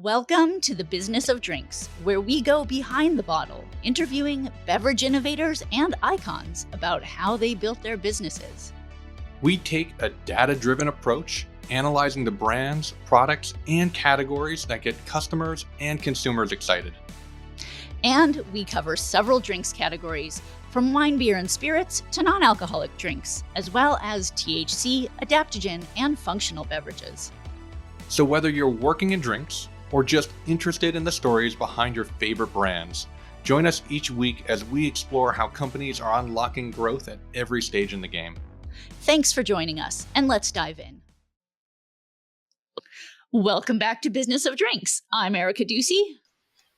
Welcome to the Business of Drinks, where we go behind the bottle, interviewing beverage innovators and icons about how they built their businesses. We take a data-driven approach, analyzing the brands, products, and categories that get customers and consumers excited. And we cover several drinks categories, from wine, beer, and spirits to non-alcoholic drinks, as well as THC, adaptogen, and functional beverages. So whether you're working in drinks or just interested in the stories behind your favorite brands, join us each week as we explore how companies are unlocking growth at every stage in the game. Thanks for joining us, and let's dive in. Welcome back to Business of Drinks. I'm Erica Ducey.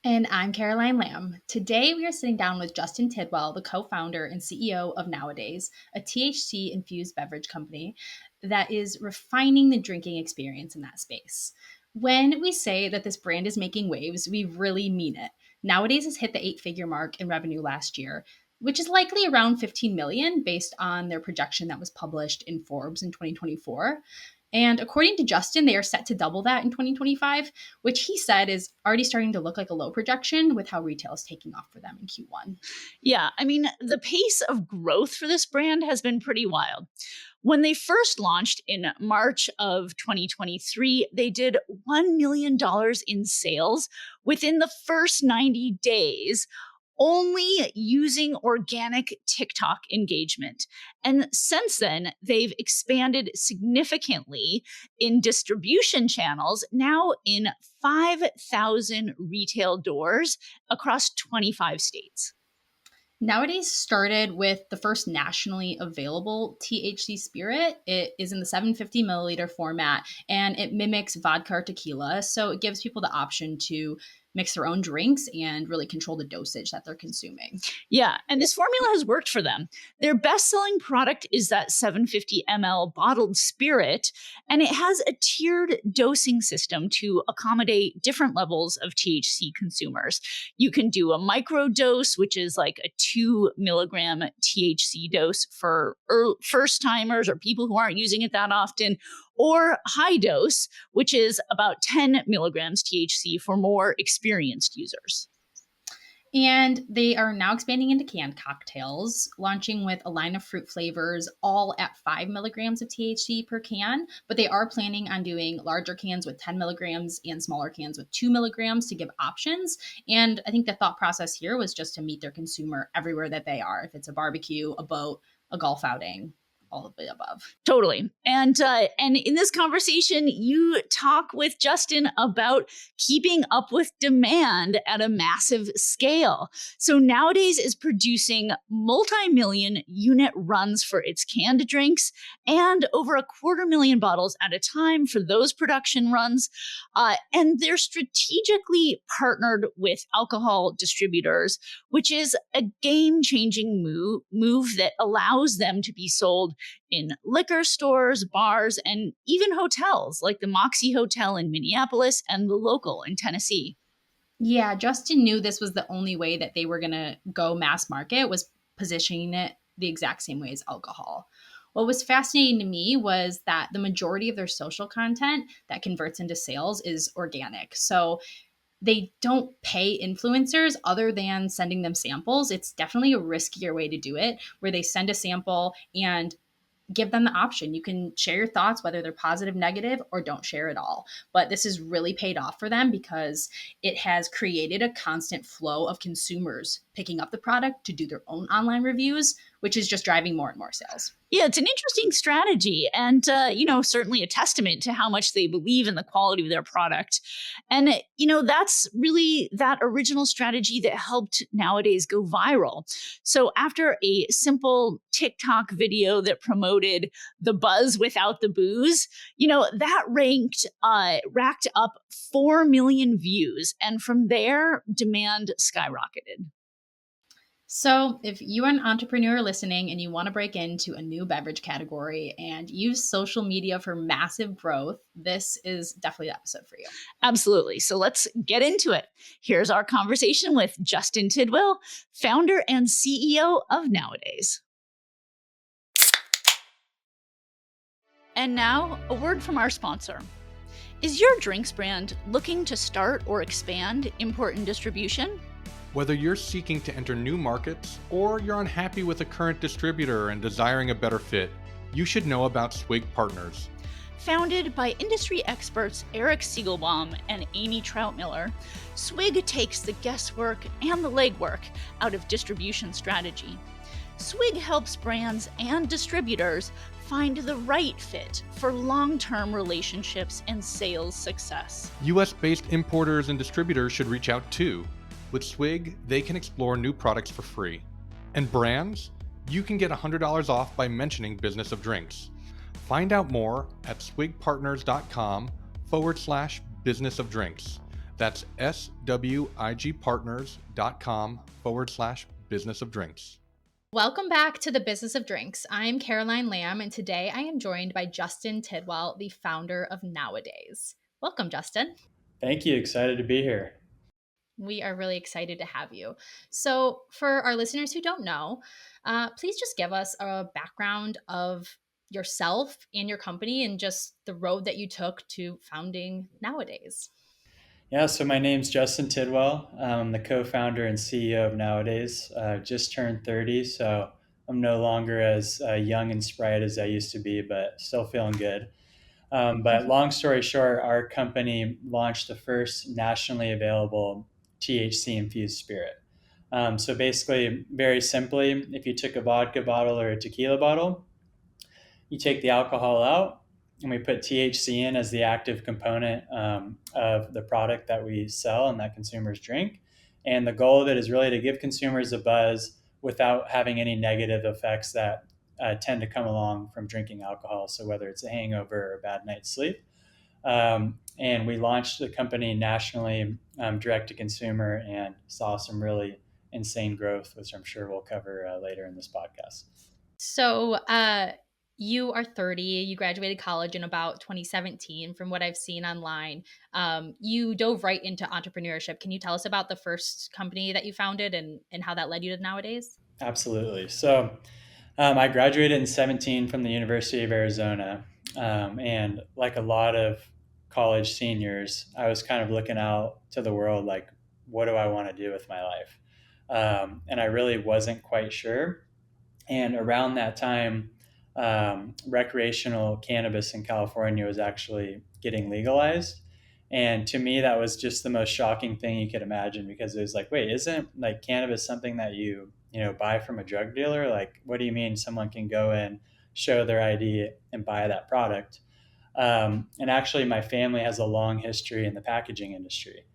And I'm Caroline Lamb. Today we are sitting down with Justin Tidwell, the co-founder and CEO of Nowadays, a THC-infused beverage company that is refining the drinking experience in that space. When we say that this brand is making waves, we really mean it. Nowadays has hit the 8-figure mark in revenue last year, which is likely around 15 million based on their projection that was published in Forbes in 2024. And according to Justin, they are set to double that in 2025, which he said is already starting to look like a low projection with how retail is taking off for them in Q1. Yeah, I mean, the pace of growth for this brand has been pretty wild. When they first launched in March of 2023, they did $1 million in sales within the first 90 days, only using organic TikTok engagement. And since then, they've expanded significantly in distribution channels, now in 5,000 retail doors across 25 states. Nowadays started with the first nationally available THC spirit. It is in the 750 milliliter format, and it mimics vodka or tequila. So it gives people the option to mix their own drinks and really control the dosage that they're consuming. Yeah, and this formula has worked for them. Their best-selling product is that 750 ml bottled spirit, and it has a tiered dosing system to accommodate different levels of THC consumers. You can do a micro dose, which is like a 2 milligram THC dose for first-timers or people who aren't using it that often, or high dose, which is about 10 milligrams THC for more experienced users. And they are now expanding into canned cocktails, launching with a line of fruit flavors, all at 5 milligrams of THC per can. But they are planning on doing larger cans with 10 milligrams and smaller cans with 2 milligrams to give options. And I think the thought process here was just to meet their consumer everywhere that they are. If it's a barbecue, a boat, a golf outing, all of the above. Totally. And in this conversation, you talk with Justin about keeping up with demand at a massive scale. So Nowadays is producing multi-million unit runs for its canned drinks and over 250,000 bottles at a time for those production runs. And they're strategically partnered with alcohol distributors, which is a game-changing move that allows them to be sold in liquor stores, bars, and even hotels like the Moxie Hotel in Minneapolis and the Local in Tennessee. Yeah, Justin knew this was the only way that they were going to go mass market, was positioning it the exact same way as alcohol. What was fascinating to me was that the majority of their social content that converts into sales is organic. So they don't pay influencers other than sending them samples. It's definitely a riskier way to do it, where they send a sample and give them the option. You can share your thoughts, whether they're positive, negative, or don't share at all. But this has really paid off for them because it has created a constant flow of consumers picking up the product to do their own online reviews, which is just driving more and more sales. Yeah, it's an interesting strategy and, certainly a testament to how much they believe in the quality of their product. And, that's really that original strategy that helped Nowadays go viral. So after a simple TikTok video that promoted the buzz without the booze, that racked up 4 million views. And from there, demand skyrocketed. So if you're an entrepreneur listening and you want to break into a new beverage category and use social media for massive growth, this is definitely the episode for you. Absolutely. So let's get into it. Here's our conversation with Justin Tidwell, founder and CEO of Nowadays. And now, a word from our sponsor. Is your drinks brand looking to start or expand import and distribution? Whether you're seeking to enter new markets or you're unhappy with a current distributor and desiring a better fit, you should know about Swig Partners. Founded by industry experts Eric Siegelbaum and Amy Troutmiller, Swig takes the guesswork and the legwork out of distribution strategy. Swig helps brands and distributors find the right fit for long-term relationships and sales success. US-based importers and distributors should reach out too. With Swig, they can explore new products for free. And brands, you can get $100 off by mentioning Business of Drinks. Find out more at swigpartners.com/business of drinks. That's swigpartners.com/business of drinks. Welcome back to the Business of Drinks. I'm Caroline Lamb, and today I am joined by Justin Tidwell, the founder of Nowadays. Welcome, Justin. Thank you. Excited to be here. We are really excited to have you. So for our listeners who don't know, please just give us a background of yourself and your company and just the road that you took to founding Nowadays. Yeah, so my name's Justin Tidwell. I'm the co-founder and CEO of Nowadays. Just turned 30, so I'm no longer as young and sprite as I used to be, but still feeling good. But long story short, our company launched the first nationally available THC-infused spirit. So basically, very simply, if you took a vodka bottle or a tequila bottle, you take the alcohol out, and we put THC in as the active component of the product that we sell and that consumers drink. And the goal of it is really to give consumers a buzz without having any negative effects that tend to come along from drinking alcohol. So whether it's a hangover or a bad night's sleep. And we launched the company nationally, direct to consumer, and saw some really insane growth, which I'm sure we'll cover later in this podcast. So you are 30. You graduated college in about 2017. From what I've seen online, you dove right into entrepreneurship. Can you tell us about the first company that you founded and how that led you to Nowadays? Absolutely. So I graduated in 17 from the University of Arizona. And like a lot of college seniors, I was kind of looking out to the world like, what do I want to do with my life? And I really wasn't quite sure. And around that time, recreational cannabis in California was actually getting legalized. And to me, that was just the most shocking thing you could imagine, because it was like, wait, isn't like cannabis something that you buy from a drug dealer? Like, what do you mean someone can go in, show their ID, and buy that product? And actually, my family has a long history in the packaging industry.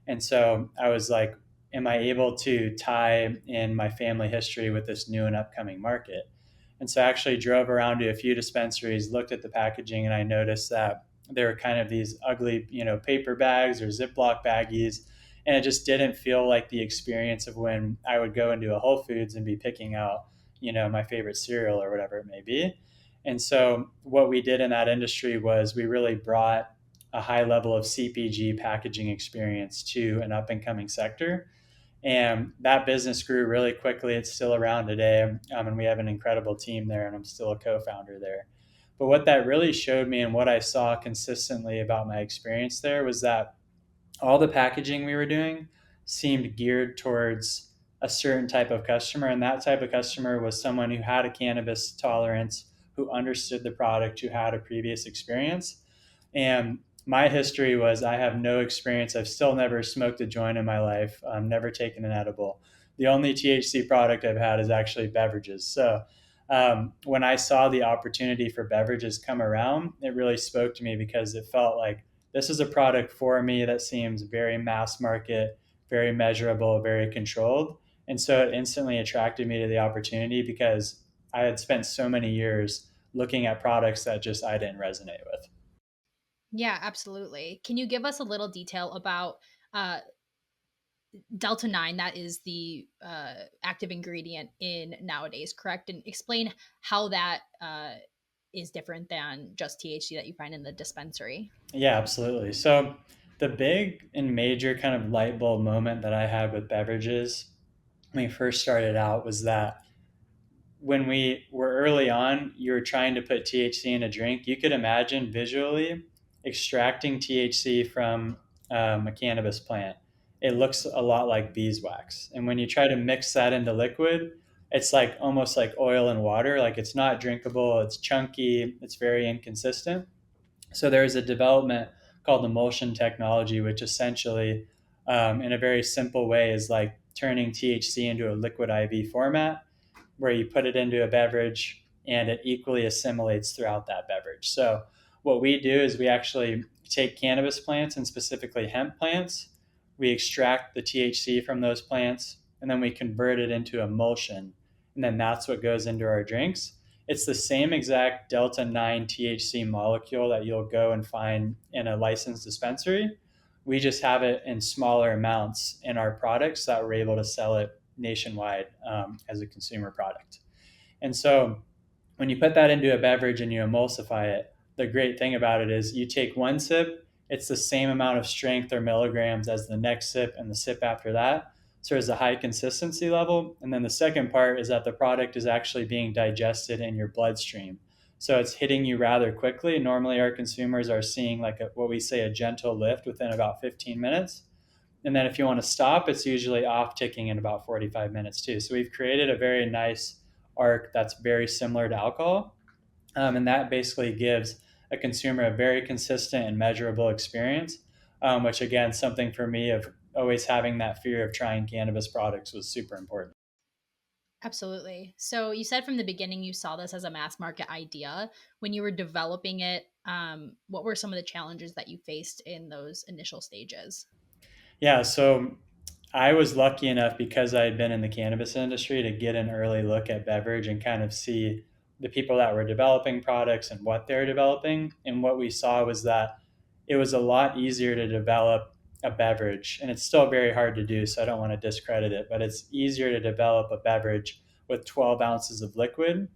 And so I was like, am I able to tie in my family history with this new and upcoming market? And so I actually drove around to a few dispensaries, looked at the packaging, and I noticed that there were kind of these ugly, paper bags or Ziploc baggies. And it just didn't feel like the experience of when I would go into a Whole Foods and be picking out, my favorite cereal or whatever it may be. And so what we did in that industry was we really brought a high level of CPG packaging experience to an up and coming sector. And that business grew really quickly. It's still around today. And we have an incredible team there, and I'm still a co-founder there. But what that really showed me, and what I saw consistently about my experience there, was that all the packaging we were doing seemed geared towards a certain type of customer. And that type of customer was someone who had a cannabis tolerance, who understood the product, who had a previous experience. And my history was I have no experience. I've still never smoked a joint in my life. I've never taken an edible. The only THC product I've had is actually beverages. So when I saw the opportunity for beverages come around, it really spoke to me, because it felt like this is a product for me that seems very mass market, very measurable, very controlled. And so it instantly attracted me to the opportunity, because I had spent so many years looking at products that just I didn't resonate with. Yeah, absolutely. Can you give us a little detail about Delta 9? That is the active ingredient in Nowadays, correct? And explain how that is different than just THC that you find in the dispensary. Yeah, absolutely. So the big and major kind of light bulb moment that I had with beverages when we first started out was that when we were early on, you were trying to put THC in a drink, you could imagine visually extracting THC from a cannabis plant, it looks a lot like beeswax. And when you try to mix that into liquid, it's like almost like oil and water. Like it's not drinkable, it's chunky, it's very inconsistent. So there's a development called emulsion technology, which essentially, in a very simple way, is like turning THC into a liquid IV format where you put it into a beverage and it equally assimilates throughout that beverage. So what we do is we actually take cannabis plants and specifically hemp plants. We extract the THC from those plants and then we convert it into emulsion. And then that's what goes into our drinks. It's the same exact Delta 9 THC molecule that you'll go and find in a licensed dispensary. We just have it in smaller amounts in our products so that we're able to sell it nationwide as a consumer product. And so when you put that into a beverage and you emulsify it, the great thing about it is you take one sip, it's the same amount of strength or milligrams as the next sip and the sip after that. So there's a high consistency level. And then the second part is that the product is actually being digested in your bloodstream. So it's hitting you rather quickly. Normally our consumers are seeing like what we say a gentle lift within about 15 minutes. And then if you want to stop, it's usually off ticking in about 45 minutes too. So we've created a very nice arc that's very similar to alcohol. And that basically gives a consumer a very consistent and measurable experience, which again, something for me of always having that fear of trying cannabis products was super important. Absolutely. So you said from the beginning you saw this as a mass market idea. When you were developing it, what were some of the challenges that you faced in those initial stages? Yeah, so I was lucky enough because I had been in the cannabis industry to get an early look at beverage and kind of see the people that were developing products and what they're developing. And what we saw was that it was a lot easier to develop a beverage, and it's still very hard to do, so I don't want to discredit it, but it's easier to develop a beverage with 12 ounces of liquid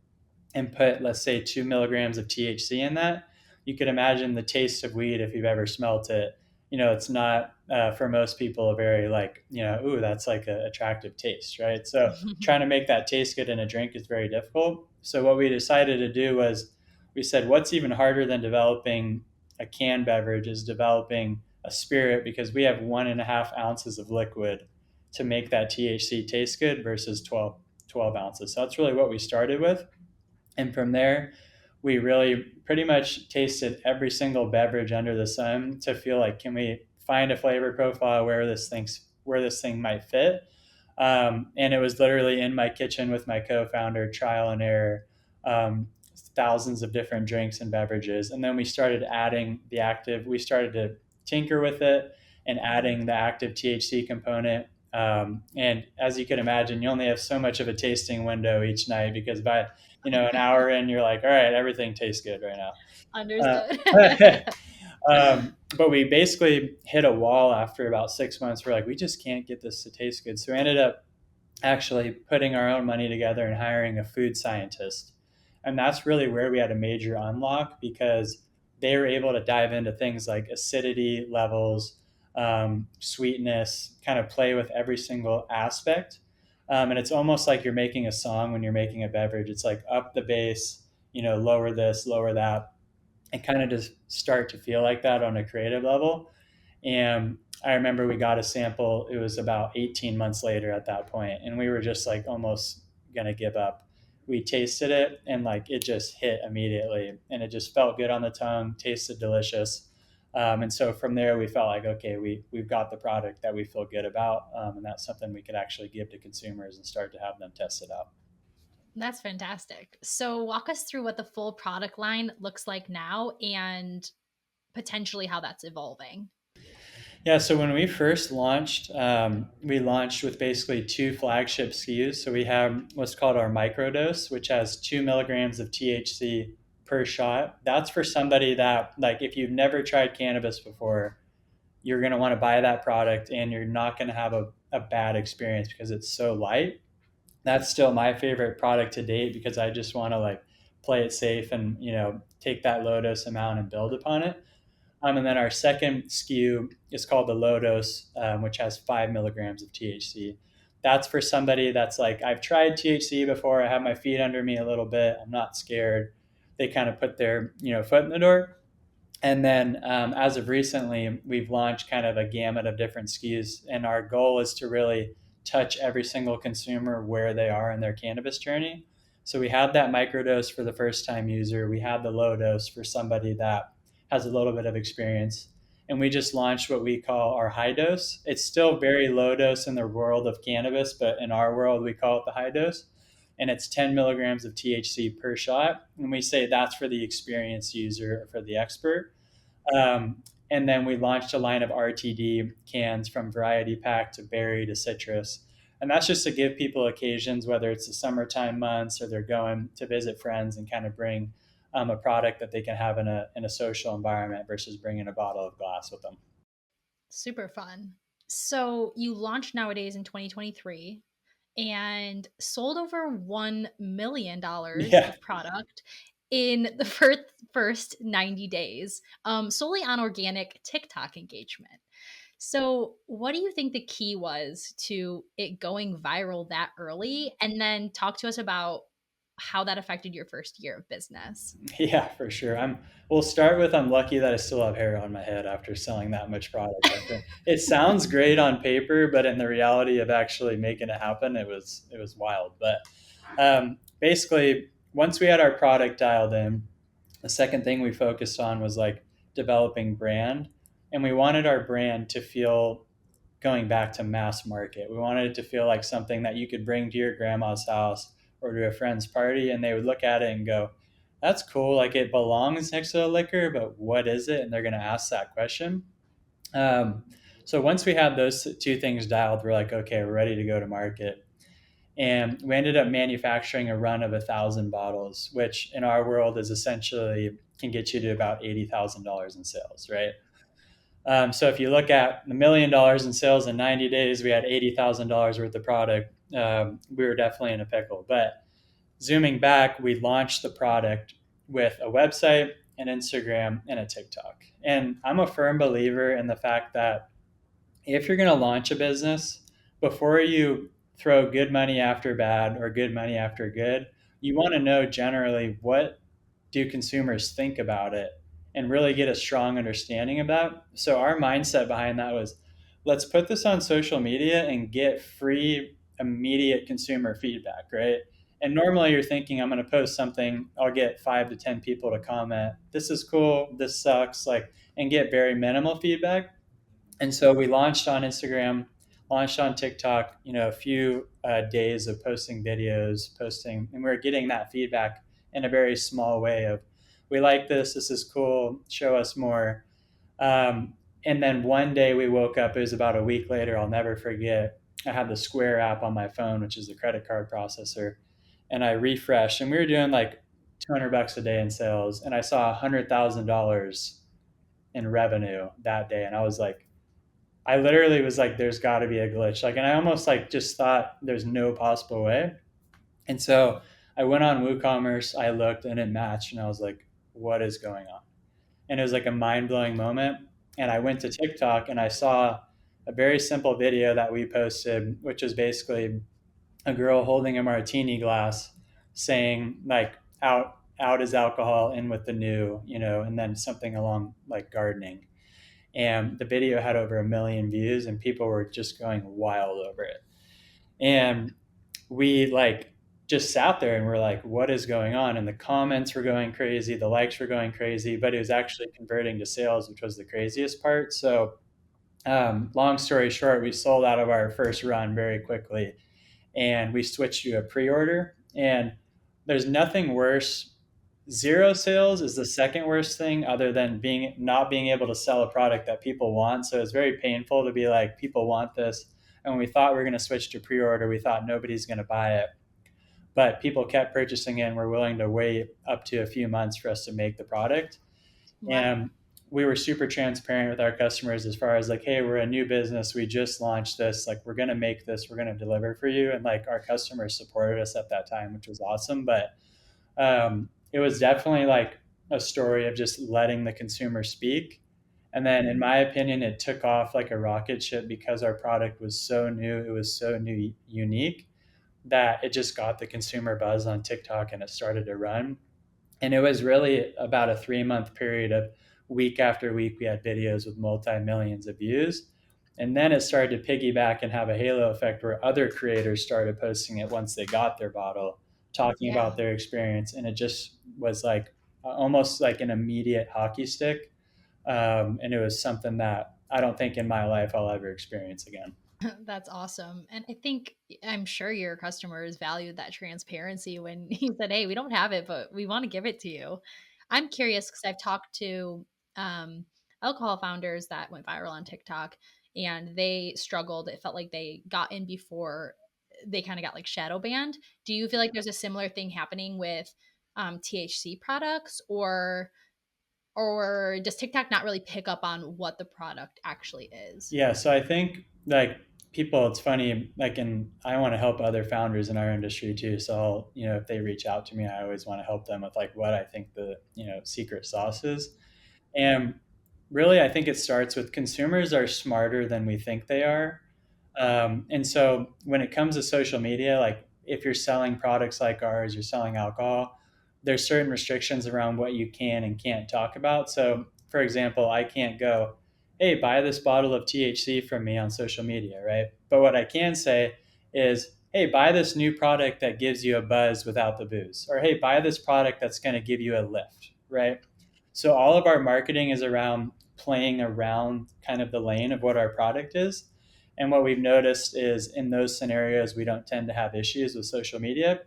and put, let's say, 2 milligrams of THC in that. You could imagine the taste of weed if you've ever smelt it. It's not for most people a very like, ooh, that's like an attractive taste, right? So trying to make that taste good in a drink is very difficult. So what we decided to do was we said, what's even harder than developing a canned beverage is developing a spirit, because we have 1.5 ounces of liquid to make that THC taste good versus 12 ounces. So that's really what we started with. And from there, we really pretty much tasted every single beverage under the sun to feel like, can we find a flavor profile where this thing might fit? And it was literally in my kitchen with my co-founder, trial and error, thousands of different drinks and beverages. And then we started adding we started to tinker with it and adding the active THC component. And as you can imagine, you only have so much of a tasting window each night, because by an hour in, you're like, all right, everything tastes good right now. Understood. But we basically hit a wall after about 6 months. We're like, we just can't get this to taste good. So we ended up actually putting our own money together and hiring a food scientist. And that's really where we had a major unlock, because they were able to dive into things like acidity levels, sweetness, kind of play with every single aspect. And it's almost like you're making a song when you're making a beverage. It's like up the bass, lower this, lower that, and kind of just start to feel like that on a creative level. And I remember we got a sample. It was about 18 months later at that point, and we were just like almost going to give up. We tasted it and like it just hit immediately, and it just felt good on the tongue, tasted delicious. And so from there, we felt like, okay, we've got the product that we feel good about. And that's something we could actually give to consumers and start to have them test it out. That's fantastic. So walk us through what the full product line looks like now and potentially how that's evolving. Yeah, so when we first launched, we launched with basically 2 flagship SKUs. So we have what's called our microdose, which has 2 milligrams of THC per shot. That's for somebody that, like, if you've never tried cannabis before, you're going to want to buy that product and you're not going to have a bad experience because it's so light. That's still my favorite product to date, because I just want to like play it safe and, take that low dose amount and build upon it. And then our second SKU is called the low dose, which has 5 milligrams of THC. That's for somebody that's like, I've tried THC before. I have my feet under me a little bit. I'm not scared. They kind of put their, foot in the door. And then as of recently, we've launched kind of a gamut of different SKUs. And our goal is to really touch every single consumer where they are in their cannabis journey. So we had that microdose for the first time user. We had the low dose for somebody that has a little bit of experience. And we just launched what we call our high dose. It's still very low dose in the world of cannabis, but in our world, we call it the high dose. And it's 10 milligrams of THC per shot. And we say that's for the experienced user or for the expert. And then we launched a line of RTD cans from variety pack to berry to citrus. And that's just to give people occasions, whether it's the summertime months or they're going to visit friends and kind of bring a product that they can have in a social environment versus bringing a bottle of glass with them. Super fun. So you launched Nowadays in 2023 and sold over $1 million of product in the first 90 days, solely on organic TikTok engagement. So what do you think the key was to it going viral that early? And then talk to us about how that affected your first year of business. Yeah, for sure. We'll start with I'm lucky that I still have hair on my head after selling that much product. It sounds great on paper, but in the reality of actually making it happen, it was wild. But basically, once we had our product dialed in, the second thing we focused on was like developing brand, and we wanted our brand to feel going back to mass market. We wanted it to feel like something that you could bring to your grandma's house or to a friend's party, and they would look at it and go, that's cool. Like it belongs next to a liquor, but what is it? And they're going to ask that question. So once we had those two things dialed, we're like, okay, we're ready to go to market. And we ended up manufacturing a run of 1,000 bottles, which in our world is essentially can get you to about $80,000 in sales, right? So if you look at $1 million in sales in 90 days, we had $80,000 worth of product. We were definitely in a pickle. But zooming back, we launched the product with a website, an Instagram, and a TikTok. And I'm a firm believer in the fact that if you're going to launch a business, before you throw good money after bad or good money after good, you want to know generally what do consumers think about it and really get a strong understanding of that. So our mindset behind that was, let's put this on social media and get free, immediate consumer feedback, right? And normally you're thinking, I'm going to post something, I'll get 5 to 10 people to comment, this is cool, this sucks, like, and get very minimal feedback. And so we launched on Instagram, launched on TikTok, a few days of posting videos, and we were getting that feedback in a very small way of, we like this is cool, show us more. And then one day we woke up, it was about a week later, I'll never forget, I had the Square app on my phone, which is the credit card processor, and I refreshed, and we were doing like $200 a day in sales, and I saw $100,000 in revenue that day, and I literally was like, there's got to be a glitch. Like, and I almost like just thought there's no possible way. And so I went on WooCommerce, I looked and it matched, and I was like, what is going on? And it was like a mind-blowing moment. And I went to TikTok and I saw a very simple video that we posted, which is basically a girl holding a martini glass saying like, out is alcohol, in with the new, and then something along like gardening. And the video had over 1 million views and people were just going wild over it. And we like just sat there and we're like, what is going on? And the comments were going crazy, the likes were going crazy, but it was actually converting to sales, which was the craziest part. So long story short, we sold out of our first run very quickly and we switched to a pre-order. And there's nothing worse. Zero sales is the second worst thing, other than not being able to sell a product that people want. So it's very painful to be like, people want this. And when we thought we were going to switch to pre-order, we thought nobody's going to buy it. But people kept purchasing it and were willing to wait up to a few months for us to make the product. Wow. And we were super transparent with our customers as far as like, hey, we're a new business. We just launched this. Like, we're going to make this. We're going to deliver for you. And like our customers supported us at that time, which was awesome. But it was definitely like a story of just letting the consumer speak. And then in my opinion, it took off like a rocket ship because our product was so new. It was so new, unique, that it just got the consumer buzz on TikTok and it started to run. And it was really about a 3-month period of week after week, we had videos with multi-millions of views. And then it started to piggyback and have a halo effect where other creators started posting it once they got their bottle, talking Yeah. about their experience. And it just was like almost like an immediate hockey stick. And it was something that I don't think in my life I'll ever experience again. That's awesome. And I'm sure your customers valued that transparency when you said, "Hey, we don't have it, but we want to give it to you." I'm curious because I've talked to um, alcohol founders that went viral on TikTok and they struggled. It felt like they got in before they kind of got like shadow banned. Do you feel like there's a similar thing happening with THC products, or does TikTok not really pick up on what the product actually is? Yeah, so I think like people, it's funny, like, and I want to help other founders in our industry too. So I'll, if they reach out to me, I always want to help them with like what I think the, secret sauce is. And really, I think it starts with consumers are smarter than we think they are. And so when it comes to social media, like if you're selling products like ours, you're selling alcohol, there's certain restrictions around what you can and can't talk about. So, for example, I can't go, hey, buy this bottle of THC from me on social media, right? But what I can say is, hey, buy this new product that gives you a buzz without the booze, or hey, buy this product that's going to give you a lift, right? So all of our marketing is around playing around kind of the lane of what our product is. And what we've noticed is in those scenarios, we don't tend to have issues with social media,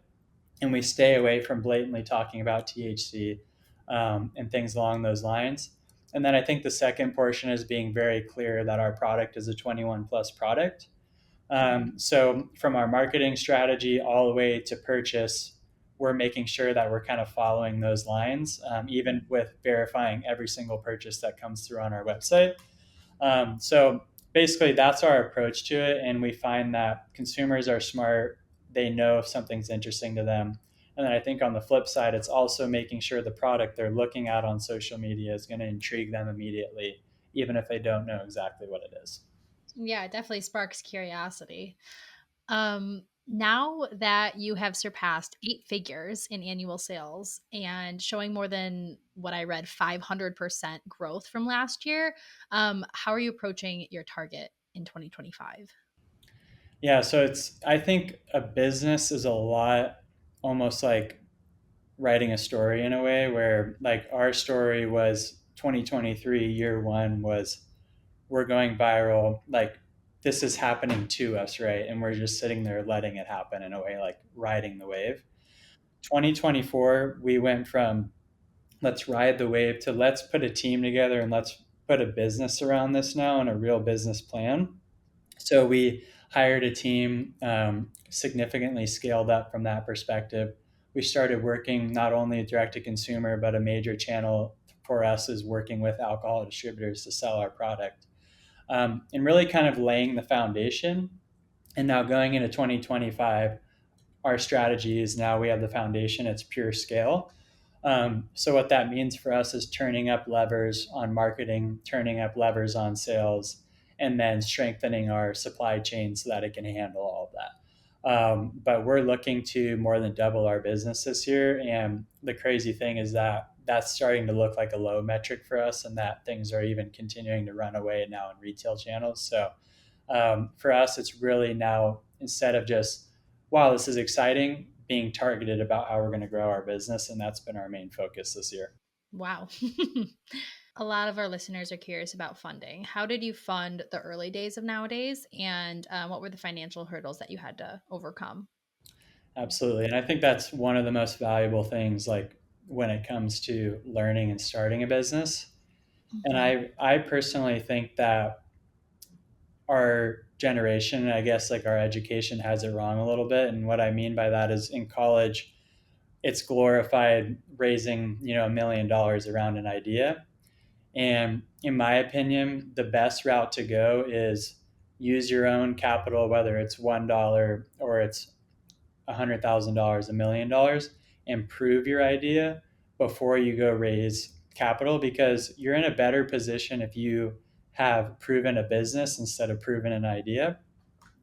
and we stay away from blatantly talking about THC and things along those lines. And then I think the second portion is being very clear that our product is a 21 plus product. So from our marketing strategy all the way to purchase, we're making sure that we're kind of following those lines, even with verifying every single purchase that comes through on our website. So basically, that's our approach to it. And we find that consumers are smart. They know if something's interesting to them. And then I think on the flip side, it's also making sure the product they're looking at on social media is going to intrigue them immediately, even if they don't know exactly what it is. Yeah, it definitely sparks curiosity. Now that you have surpassed 8 figures in annual sales and showing more than what I read 500% growth from last year, how are you approaching your target in 2025? Yeah, so I think a business is a lot almost like writing a story in a way where like our story was 2023, year one was we're going viral, like this is happening to us, right? And we're just sitting there letting it happen in a way, like riding the wave. 2024, we went from let's ride the wave to let's put a team together and let's put a business around this now and a real business plan. So we hired a team, significantly scaled up from that perspective. We started working not only direct to consumer, but a major channel for us is working with alcohol distributors to sell our product, and really kind of laying the foundation. And now going into 2025, our strategy is now we have the foundation, it's pure scale. So what that means for us is turning up levers on marketing, turning up levers on sales, and then strengthening our supply chain so that it can handle all of that. But we're looking to more than double our business this year. And the crazy thing is that that's starting to look like a low metric for us, and that things are even continuing to run away now in retail channels. So for us, it's really now instead of just, wow, this is exciting, being targeted about how we're going to grow our business. And that's been our main focus this year. Wow. A lot of our listeners are curious about funding. How did you fund the early days of Nowadays? And what were the financial hurdles that you had to overcome? Absolutely. And I think that's one of the most valuable things, like when it comes to learning and starting a business. And Mhm. I personally think that our generation, I guess like our education has it wrong a little bit. And what I mean by that is in college, it's glorified raising, $1 million around an idea. And in my opinion, the best route to go is use your own capital, whether it's $1 or it's $100,000, $1 million, and prove your idea before you go raise capital, because you're in a better position if you have proven a business instead of proven an idea.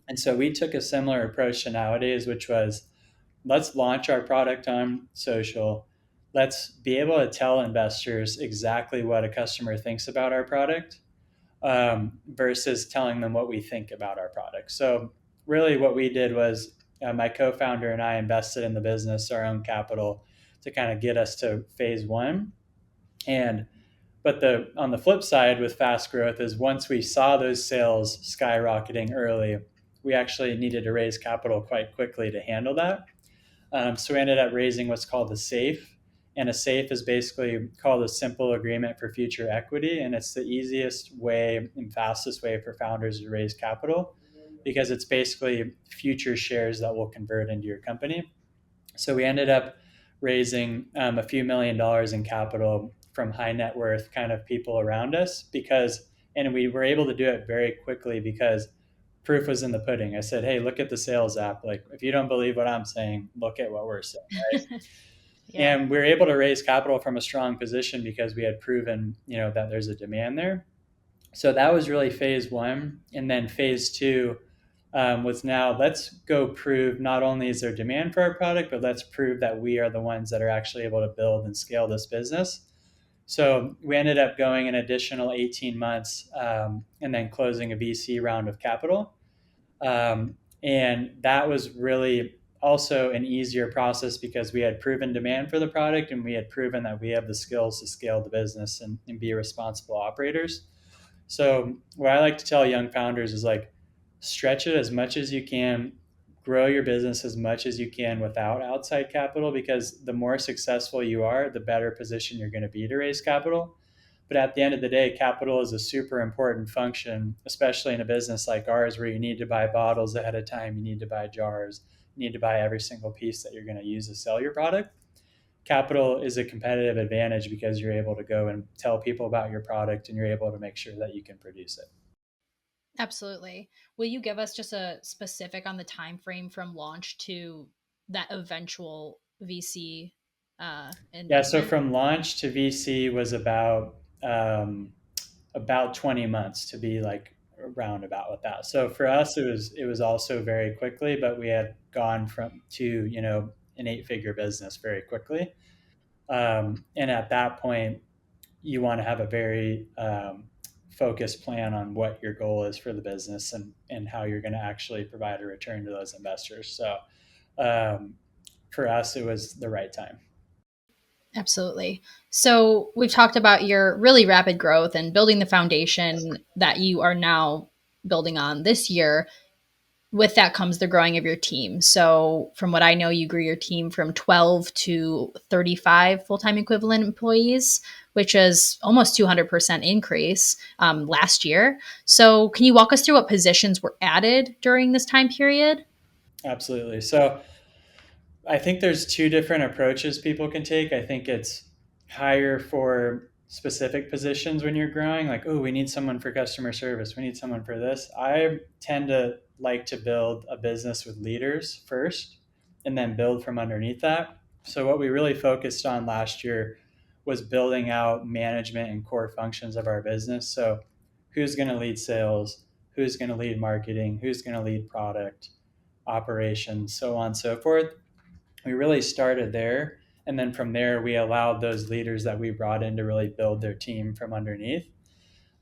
And so we took a similar approach to Nowadays, which was let's launch our product on social. let's be able to tell investors exactly what a customer thinks about our product, versus telling them what we think about our product. So really what we did was, my co-founder and I invested in the business our own capital to kind of get us to phase one. And but the on the flip side with fast growth is, once we saw those sales skyrocketing early, we actually needed to raise capital quite quickly to handle that. So we ended up raising what's called a SAFE. And a SAFE is basically called a simple agreement for future equity. And it's the easiest way and fastest way for founders to raise capital, because it's basically future shares that will convert into your company. So we ended up raising a few $1 million in capital from high net worth kind of people around us, and we were able to do it very quickly because proof was in the pudding. I said, hey, look at the sales app. Like, if you don't believe what I'm saying, look at what we're saying, right? Yeah. And we were able to raise capital from a strong position because we had proven, that there's a demand there. So that was really phase one. And then phase two was, now let's go prove not only is there demand for our product, but let's prove that we are the ones that are actually able to build and scale this business. So we ended up going an additional 18 months, and then closing a VC round of capital. And that was really also an easier process because we had proven demand for the product, and we had proven that we have the skills to scale the business and be responsible operators. So what I like to tell young founders is, like, stretch it as much as you can, grow your business as much as you can without outside capital, because the more successful you are, the better position you're going to be to raise capital. But at the end of the day, capital is a super important function, especially in a business like ours, where you need to buy bottles ahead of time, you need to buy jars, you need to buy every single piece that you're going to use to sell your product. Capital is a competitive advantage because you're able to go and tell people about your product, and you're able to make sure that you can produce it. Absolutely. Will you give us just a specific on the time frame from launch to that eventual VC Yeah, so investment? from launch to VC was about 20 months, to be like roundabout with that. So for us, it was also very quickly, but we had gone from to an 8-figure business very quickly. And at that point, you want to have a very focused plan on what your goal is for the business, and how you're going to actually provide a return to those investors. So for us, it was the right time. Absolutely. So we've talked about your really rapid growth and building the foundation that you are now building on this year. With that comes the growing of your team. So from what I know, you grew your team from 12 to 35 full-time equivalent employees, which is almost 200% increase last year. So can you walk us through what positions were added during this time period? Absolutely. So I think there's two different approaches people can take. I think it's hire for specific positions when you're growing, like, oh, we need someone for customer service, we need someone for this. I tend to like to build a business with leaders first, and then build from underneath that. So what we really focused on last year was building out management and core functions of our business. So who's going to lead sales, who's going to lead marketing, who's going to lead product, operations, so on and so forth. We really started there. And then from there, we allowed those leaders that we brought in to really build their team from underneath.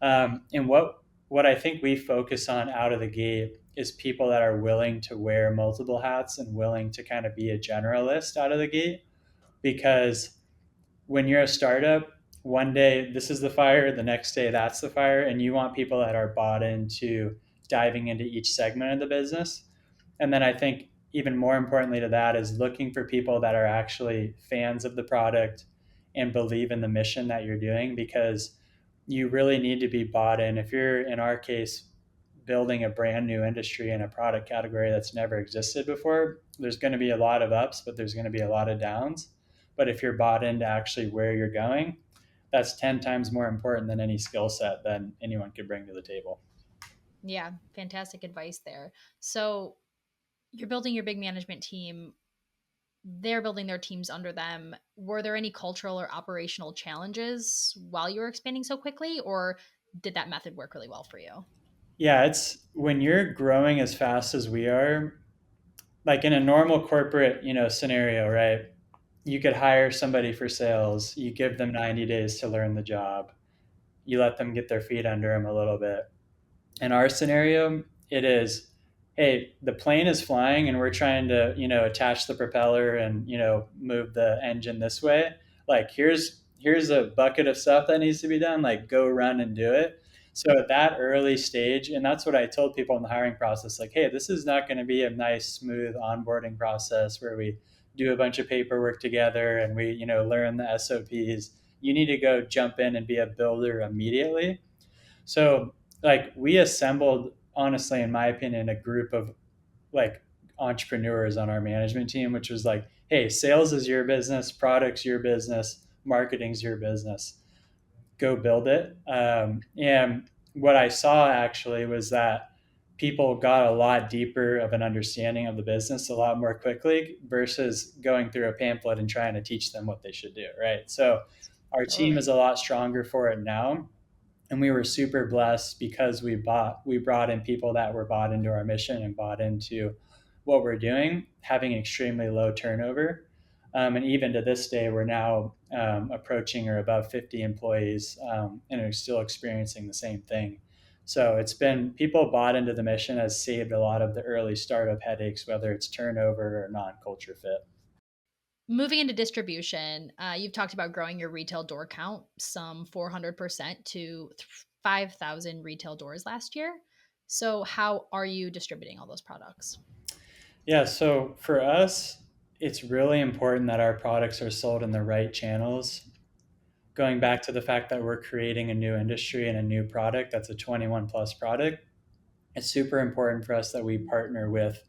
And what I think we focus on out of the gate is people that are willing to wear multiple hats and willing to kind of be a generalist out of the gate. Because when you're a startup, one day this is the fire, the next day that's the fire, and you want people that are bought into diving into each segment of the business. And then I think even more importantly to that is looking for people that are actually fans of the product and believe in the mission that you're doing, because you really need to be bought in. If you're, in our case, building a brand new industry in a product category that's never existed before, there's going to be a lot of ups, but there's going to be a lot of downs. But if you're bought into actually where you're going, that's 10 times more important than any skill set that anyone could bring to the table. Yeah, fantastic advice there. So you're building your big management team. They're building their teams under them. Were there any cultural or operational challenges while you were expanding so quickly, or did that method work really well for you? Yeah, it's when you're growing as fast as we are, like in a normal corporate, scenario, right? you could hire somebody for sales. You give them 90 days to learn the job. You let them get their feet under them a little bit. In our scenario, it is, hey, the plane is flying and we're trying to, attach the propeller and, move the engine this way. Like, here's a bucket of stuff that needs to be done. Like, go run and do it. So at that early stage, and that's what I told people in the hiring process, like, hey, this is not going to be a nice, smooth onboarding process where we do a bunch of paperwork together and we, learn the SOPs. You need to go jump in and be a builder immediately. So like we assembled, honestly, in my opinion, a group of like entrepreneurs on our management team, which was like, hey, sales is your business, products your business, marketing's your business. Go build it. And what I saw actually was that people got a lot deeper of an understanding of the business a lot more quickly versus going through a pamphlet and trying to teach them what they should do. Right. So our team is a lot stronger for it now, and we were super blessed because we brought in people that were bought into our mission and bought into what we're doing, having extremely low turnover. And even to this day, we're now approaching or above 50 employees, and are still experiencing the same thing. So it's been, people bought into the mission has saved a lot of the early startup headaches, whether it's turnover or non-culture fit. Moving into distribution, you've talked about growing your retail door count some 400% to 5,000 retail doors last year. So how are you distributing all those products? Yeah, so for us, it's really important that our products are sold in the right channels. Going back to the fact that we're creating a new industry and a new product that's a 21 plus product, it's super important for us that we partner with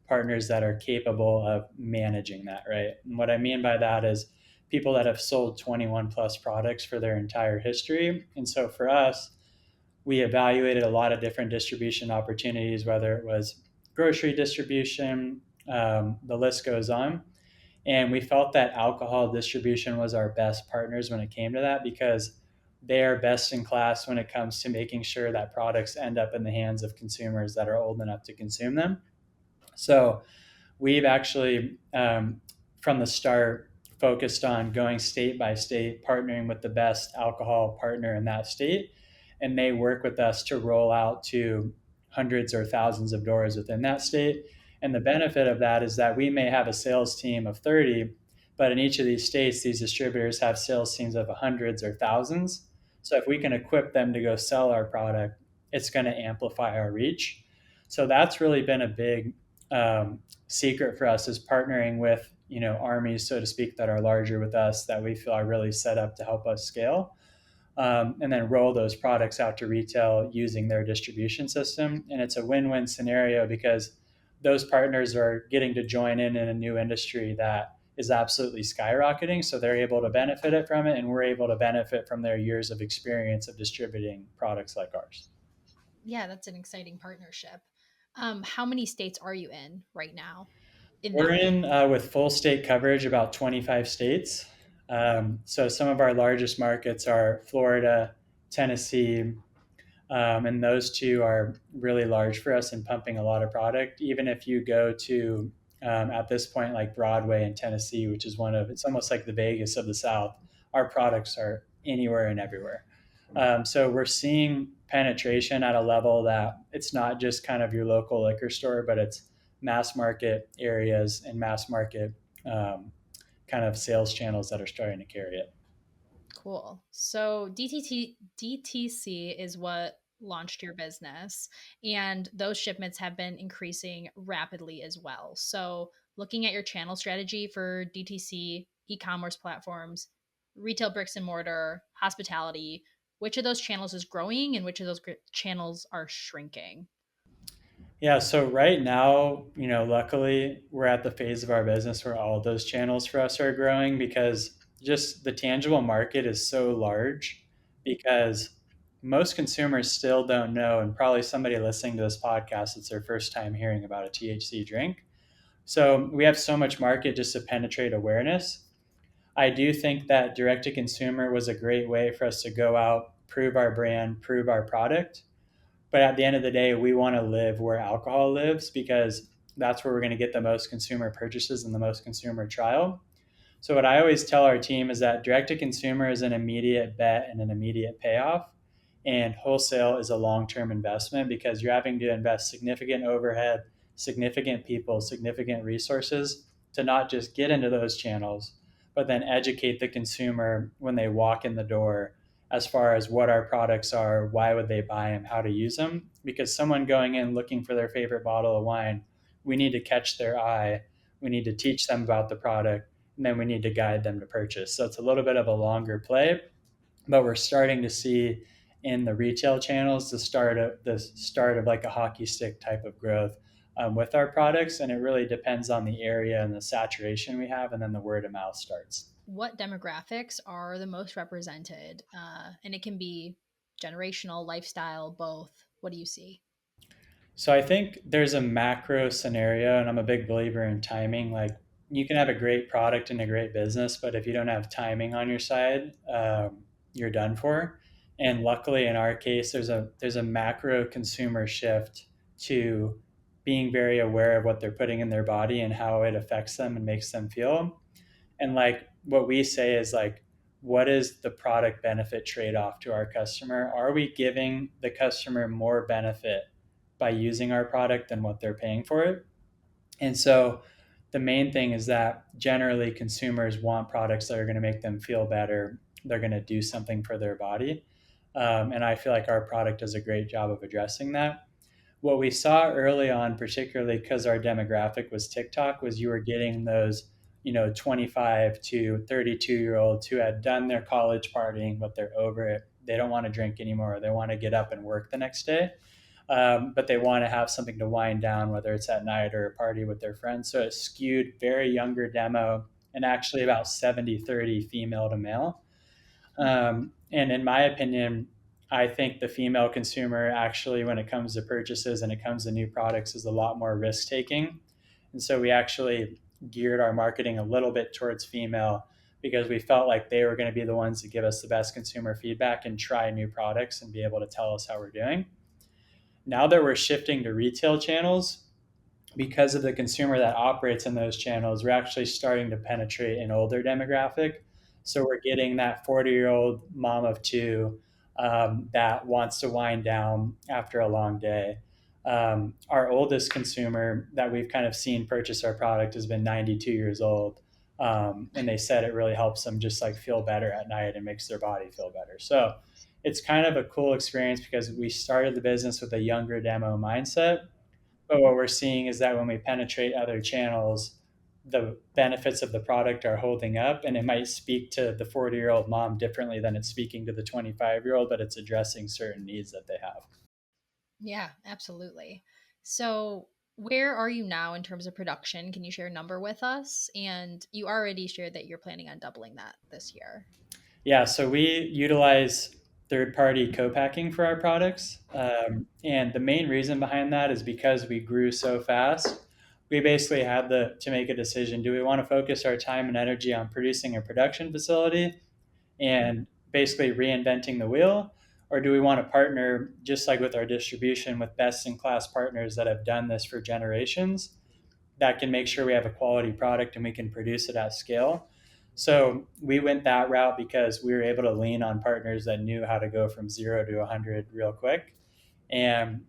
partners that are capable of managing that, right? And what I mean by that is people that have sold 21 plus products for their entire history. And so for us, we evaluated a lot of different distribution opportunities, whether it was grocery distribution, the list goes on. And we felt that alcohol distribution was our best partners when it came to that, because they are best in class when it comes to making sure that products end up in the hands of consumers that are old enough to consume them. So we've actually, from the start, focused on going state by state, partnering with the best alcohol partner in that state. And they work with us to roll out to hundreds or thousands of doors within that state. And the benefit of that is that we may have a sales team of 30, but in each of these states, these distributors have sales teams of hundreds or thousands. So if we can equip them to go sell our product, it's going to amplify our reach. So that's really been a big secret for us, is partnering with, armies, so to speak, that are larger with us, that we feel are really set up to help us scale. And then roll those products out to retail using their distribution system. And it's a win-win scenario because those partners are getting to join in a new industry that is absolutely skyrocketing. So they're able to benefit it from it, and we're able to benefit from their years of experience of distributing products like ours. Yeah, that's an exciting partnership. How many states are you in right now? We're in with full state coverage, about 25 states. So some of our largest markets are Florida, Tennessee, and those two are really large for us in pumping a lot of product. Even if you go to, at this point, like Broadway in Tennessee, which is it's almost like the Vegas of the South, our products are anywhere and everywhere. So we're seeing penetration at a level that it's not just kind of your local liquor store, but it's mass market areas and mass market kind of sales channels that are starting to carry it. Cool. So DTC is what launched your business, and those shipments have been increasing rapidly as well. So looking at your channel strategy for DTC, e-commerce platforms, retail bricks and mortar, hospitality, which of those channels is growing and which of those channels are shrinking? Yeah, so right now, luckily we're at the phase of our business where all of those channels for us are growing, because just the tangible market is so large, because most consumers still don't know, and probably somebody listening to this podcast, it's their first time hearing about a THC drink. So we have so much market just to penetrate awareness. I do think that direct to consumer was a great way for us to go out, prove our brand, prove our product. But at the end of the day, we want to live where alcohol lives, because that's where we're going to get the most consumer purchases and the most consumer trial. So what I always tell our team is that direct to consumer is an immediate bet and an immediate payoff, and wholesale is a long-term investment because you're having to invest significant overhead, significant people, significant resources to not just get into those channels, but then educate the consumer when they walk in the door as far as what our products are, why would they buy them, how to use them. Because someone going in looking for their favorite bottle of wine, we need to catch their eye, we need to teach them about the product, and then we need to guide them to purchase. So it's a little bit of a longer play, but we're starting to see in the retail channels the start of like a hockey stick type of growth with our products, and it really depends on the area and the saturation we have, and then the word of mouth starts. What demographics are the most represented? And it can be generational, lifestyle, both. What do you see? So I think there's a macro scenario, and I'm a big believer in timing. Like you can have a great product and a great business, but if you don't have timing on your side, you're done for. And luckily, in our case, there's a macro consumer shift to being very aware of what they're putting in their body and how it affects them and makes them feel. And like what we say is like, what is the product benefit trade off to our customer? Are we giving the customer more benefit by using our product than what they're paying for it? And so the main thing is that generally consumers want products that are going to make them feel better. They're going to do something for their body. And I feel like our product does a great job of addressing that. What we saw early on, particularly because our demographic was TikTok, was you were getting those, 25 to 32-year olds who had done their college partying, but they're over it. They don't want to drink anymore. They want to get up and work the next day. But they want to have something to wind down, whether it's at night or a party with their friends. So it skewed very younger demo and actually about 70-30 female to male. And in my opinion, I think the female consumer actually, when it comes to purchases and it comes to new products, is a lot more risk taking. And so we actually geared our marketing a little bit towards female because we felt like they were going to be the ones to give us the best consumer feedback and try new products and be able to tell us how we're doing. Now that we're shifting to retail channels, because of the consumer that operates in those channels, we're actually starting to penetrate an older demographic. So we're getting that 40-year-old mom of two that wants to wind down after a long day. Our oldest consumer that we've kind of seen purchase our product has been 92 years old. And they said it really helps them just like feel better at night and makes their body feel better. So it's kind of a cool experience because we started the business with a younger demo mindset. But what we're seeing is that when we penetrate other channels, the benefits of the product are holding up, and it might speak to the 40-year-old mom differently than it's speaking to the 25-year-old, but it's addressing certain needs that they have. Yeah, absolutely. So, where are you now in terms of production? Can you share a number with us? And you already shared that you're planning on doubling that this year. Yeah, so we utilize third-party co-packing for our products, and the main reason behind that is because we grew so fast. We basically had to make a decision: do we want to focus our time and energy on producing a production facility and basically reinventing the wheel, or do we want to partner, just like with our distribution, with best-in-class partners that have done this for generations, that can make sure we have a quality product and we can produce it at scale? So we went that route because we were able to lean on partners that knew how to go from 0 to 100 real quick. And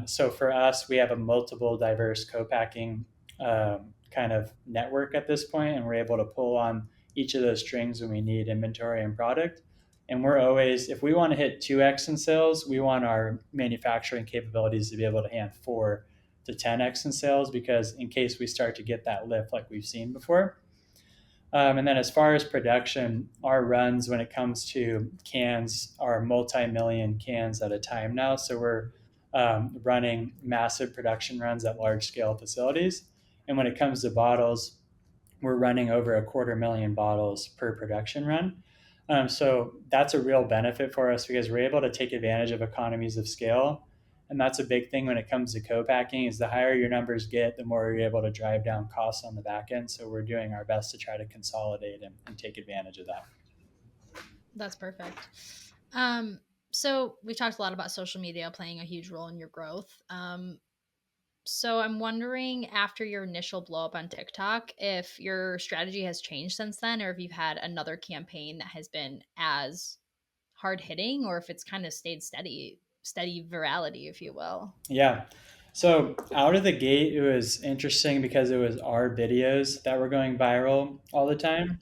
so for us, we have a multiple diverse co-packing kind of network at this point, and we're able to pull on each of those strings when we need inventory and product. And we're always, if we want to hit 2x in sales, we want our manufacturing capabilities to be able to hand 4 to 10x in sales, because in case we start to get that lift like we've seen before. And then as far as production, our runs when it comes to cans are multi-million cans at a time now. So we're running massive production runs at large scale facilities. And when it comes to bottles, we're running over 250,000 bottles per production run. So that's a real benefit for us because we're able to take advantage of economies of scale. And that's a big thing when it comes to co-packing, is the higher your numbers get, the more you're able to drive down costs on the back end. So we're doing our best to try to consolidate and take advantage of that. That's perfect. So we've talked a lot about social media playing a huge role in your growth. So I'm wondering, after your initial blow up on TikTok, if your strategy has changed since then, or if you've had another campaign that has been as hard hitting, or if it's kind of stayed steady virality, if you will. Yeah. So out of the gate, it was interesting because it was our videos that were going viral all the time.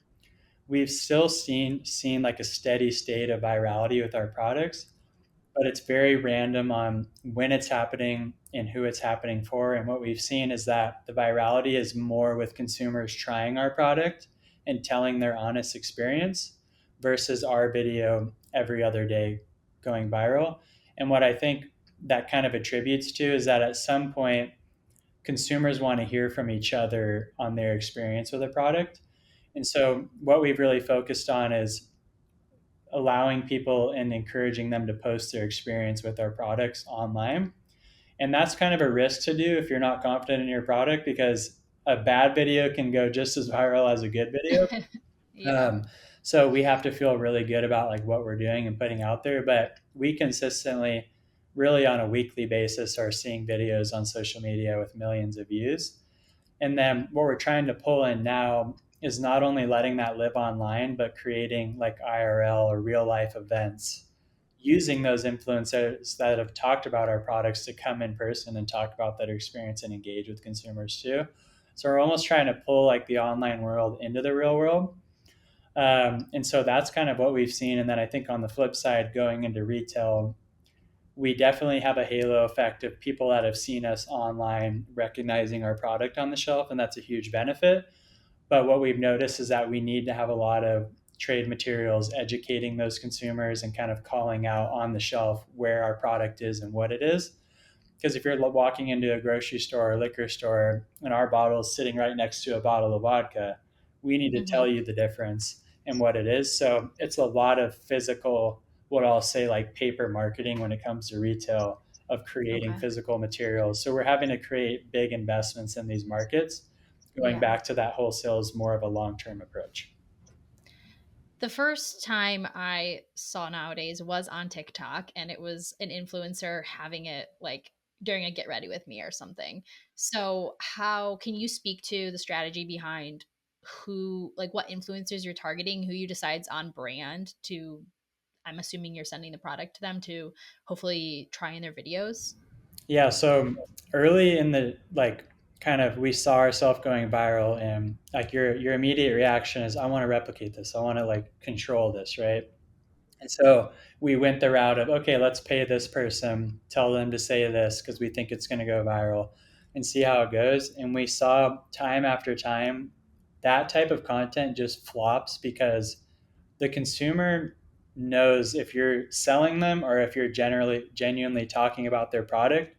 We've still seen like a steady state of virality with our products, but it's very random on when it's happening and who it's happening for. And what we've seen is that the virality is more with consumers trying our product and telling their honest experience versus our video every other day going viral. And what I think that kind of attributes to is that at some point, consumers want to hear from each other on their experience with a product. And so, what we've really focused on is allowing people and encouraging them to post their experience with our products online. And that's kind of a risk to do if you're not confident in your product, because a bad video can go just as viral as a good video. Yeah. Um, so we have to feel really good about like what we're doing and putting out there. But we consistently, really on a weekly basis, are seeing videos on social media with millions of views. And then what we're trying to pull in now is not only letting that live online, but creating like IRL or real life events using those influencers that have talked about our products to come in person and talk about that experience and engage with consumers too. So we're almost trying to pull like the online world into the real world. And so that's kind of what we've seen. And then I think on the flip side, going into retail, we definitely have a halo effect of people that have seen us online recognizing our product on the shelf, and that's a huge benefit. But what we've noticed is that we need to have a lot of trade materials educating those consumers and kind of calling out on the shelf where our product is and what it is. Because if you're walking into a grocery store or liquor store and our bottle is sitting right next to a bottle of vodka, we need to Mm-hmm. tell you the difference and what it is. So it's a lot of physical, what I'll say, like paper marketing when it comes to retail, of creating Okay. physical materials. So we're having to create big investments in these markets. Going Yeah. back to that, wholesale is more of a long term approach. The first time I saw nowadays was on TikTok, and it was an influencer having it like during a get ready with me or something. So, how can you speak to the strategy behind who, like what influencers you're targeting, who you decides on brand to? I'm assuming you're sending the product to them to hopefully try in their videos. Yeah, so early in the like kind of we saw ourselves going viral, and like your immediate reaction is I want to replicate this. I want to like control this, right? And so we went the route of okay, let's pay this person, tell them to say this because we think it's going to go viral and see how it goes. And we saw time after time that type of content just flops because the consumer knows if you're selling them or if you're generally genuinely talking about their product.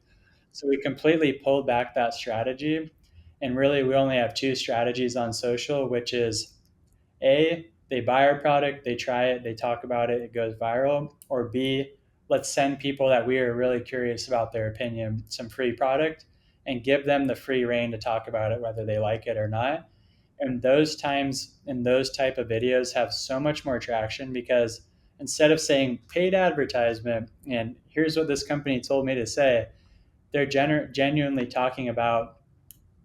So we completely pulled back that strategy. And really, we only have two strategies on social, which is A, they buy our product, they try it, they talk about it, it goes viral. Or B, let's send people that we are really curious about their opinion some free product and give them the free reign to talk about it, whether they like it or not. And those times and those type of videos have so much more traction because instead of saying paid advertisement and here's what this company told me to say, they're genuinely talking about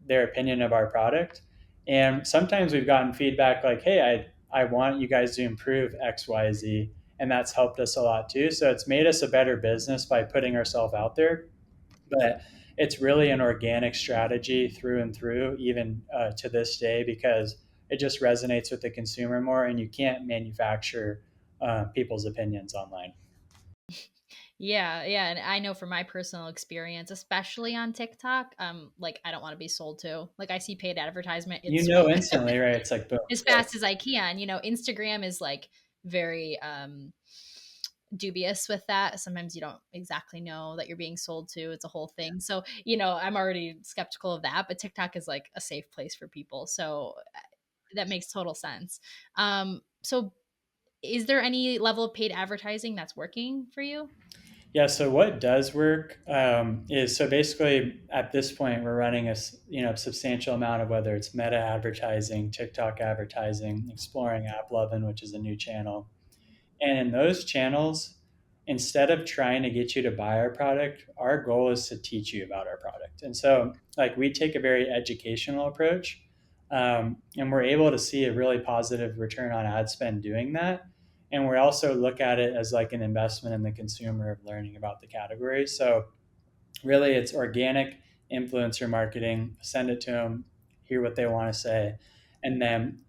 their opinion of our product. And sometimes we've gotten feedback like, hey, I want you guys to improve XYZ. And that's helped us a lot too. So it's made us a better business by putting ourselves out there. But it's really an organic strategy through and through, even to this day, because it just resonates with the consumer more, and you can't manufacture people's opinions online. Yeah, yeah, and I know from my personal experience, especially on TikTok, like I don't want to be sold to. Like I see paid advertisement, You it's know instantly, right? It's like boom. as fast as I can. Instagram is like very dubious with that. Sometimes you don't exactly know that you're being sold to. It's a whole thing. So, I'm already skeptical of that, but TikTok is like a safe place for people. So that makes total sense. So is there any level of paid advertising that's working for you? Yeah. So what does work is so basically at this point we're running a substantial amount of whether it's Meta advertising, TikTok advertising, exploring AppLovin, which is a new channel, and in those channels instead of trying to get you to buy our product, our goal is to teach you about our product. And so, like, we take a very educational approach, and we're able to see a really positive return on ad spend doing that. And we also look at it as like an investment in the consumer of learning about the category. So, really, it's organic influencer marketing. Send it to them, hear what they want to say, and then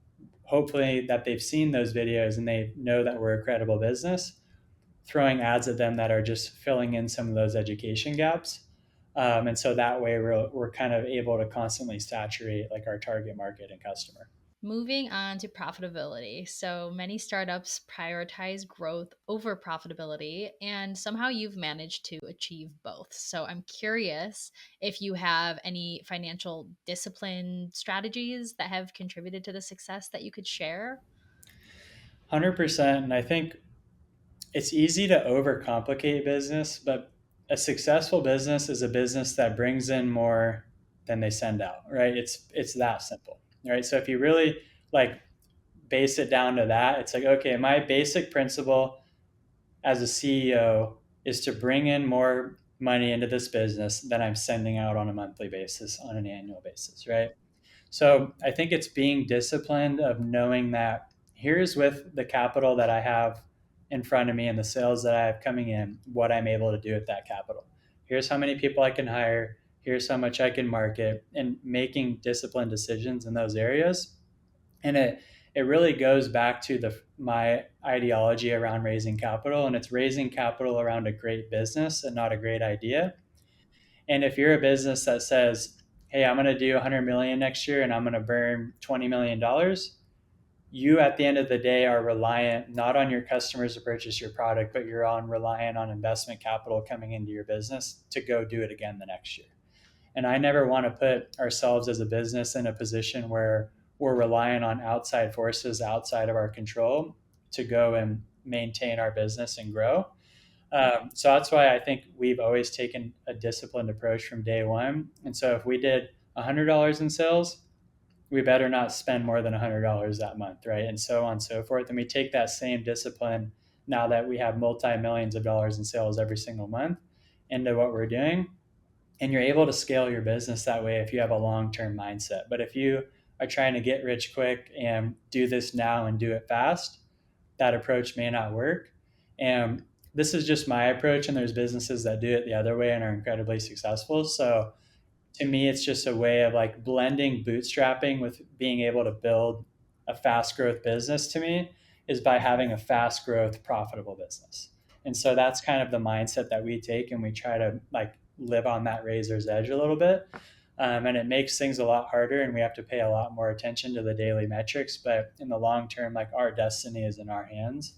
hopefully that they've seen those videos and they know that we're a credible business, throwing ads at them that are just filling in some of those education gaps. And so that way we're kind of able to constantly saturate like our target market and customer. Moving on to profitability. So many startups prioritize growth over profitability, and somehow you've managed to achieve both. So I'm curious if you have any financial discipline strategies that have contributed to the success that you could share. 100%. And I think it's easy to overcomplicate business, but a successful business is a business that brings in more than they send out, right? It's that simple, right? So if you really like base it down to that, it's like, okay, my basic principle as a CEO is to bring in more money into this business than I'm sending out on a monthly basis, on an annual basis, right? So I think it's being disciplined of knowing that here's with the capital that I have in front of me and the sales that I have coming in, what I'm able to do with that capital. Here's how many people I can hire. Here's how much I can market, and making disciplined decisions in those areas. And it really goes back to my ideology around raising capital, and it's raising capital around a great business and not a great idea. And if you're a business that says, hey, I'm going to do 100 million next year and I'm going to burn $20 million, you at the end of the day are reliant not on your customers to purchase your product, but you're reliant on investment capital coming into your business to go do it again the next year. And I never want to put ourselves as a business in a position where we're relying on outside forces outside of our control to go and maintain our business and grow. So that's why I think we've always taken a disciplined approach from day one. And so if we did $100 in sales, we better not spend more than $100 that month, right? And so on and so forth. And we take that same discipline now that we have multi-millions of dollars in sales every single month into what we're doing. And you're able to scale your business that way if you have a long-term mindset. But if you are trying to get rich quick and do this now and do it fast, that approach may not work. And this is just my approach, and there's businesses that do it the other way and are incredibly successful. So to me, it's just a way of like blending bootstrapping with being able to build a fast growth business. To me, is by having a fast growth profitable business. And so that's kind of the mindset that we take, and we try to like live on that razor's edge a little bit. And it makes things a lot harder, and we have to pay a lot more attention to the daily metrics. But in the long term, like, our destiny is in our hands.